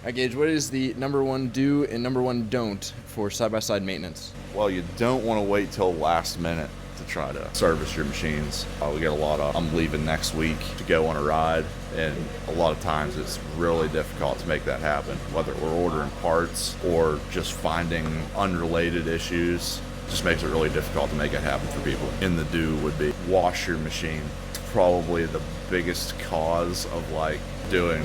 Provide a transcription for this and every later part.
All right, Gage, what is the number one do and number one don't for side-by-side maintenance? Well, you don't want to wait till last minute to try to service your machines. We get a lot of, I'm leaving next week to go on a ride, and a lot of times it's really difficult to make that happen, whether we're ordering parts or just finding unrelated issues. Just makes it really difficult to make it happen for people. In the do would be wash your machine. Probably the biggest cause of like doing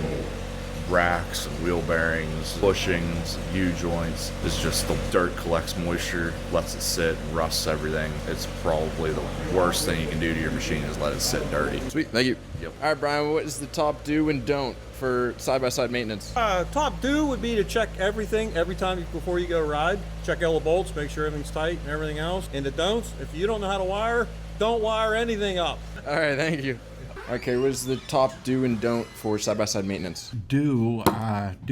racks and wheel bearings, bushings, U-joints is just the dirt collects moisture, lets it sit, and rusts everything. It's probably the worst thing you can do to your machine is let it sit dirty. Sweet, thank you. Yep. All right, Brian, what is the top do and don't for side-by-side maintenance? Top do would be to check everything every time before you go ride. Check all the bolts, make sure everything's tight and everything else. And the don'ts, if you don't know how to wire, don't wire anything up. All right, thank you. Okay, what is the top do and don't for side-by-side maintenance? Do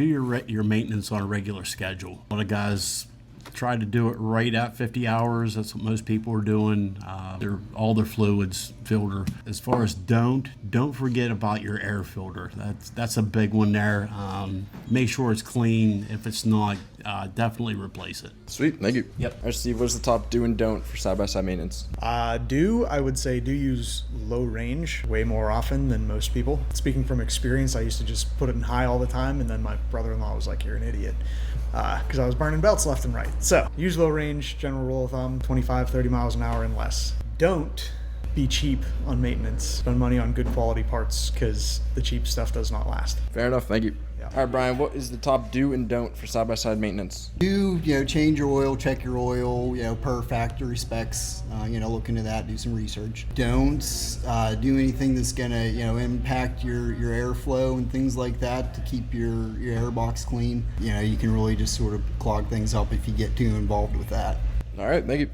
your maintenance on a regular schedule. A lot of guys try to do it right at 50 hours. That's what most people are doing. All their fluids filter. As far as don't forget about your air filter. That's a big one there. Make sure it's clean. If it's not, definitely replace it. Sweet, thank you. Yep. All right, Steve, what is the top do and don't for side-by-side maintenance? I would say do use low range way more often than most people. Speaking from experience, I used to just put it in high all the time, and then my brother-in-law was like, "You're an idiot," because I was burning belts left and right. So use low range, general rule of thumb, 25, 30 miles an hour and less. Don't be cheap on maintenance. Spend money on good quality parts because the cheap stuff does not last. Fair enough, thank you. Yeah. All right, Brian, what is the top do and don't for side-by-side maintenance? Change your oil, check your oil, per factory specs, look into that, do some research. Don't do anything that's gonna, impact your airflow and things like that to keep your air box clean. You can really just sort of clog things up if you get too involved with that. All right, thank you.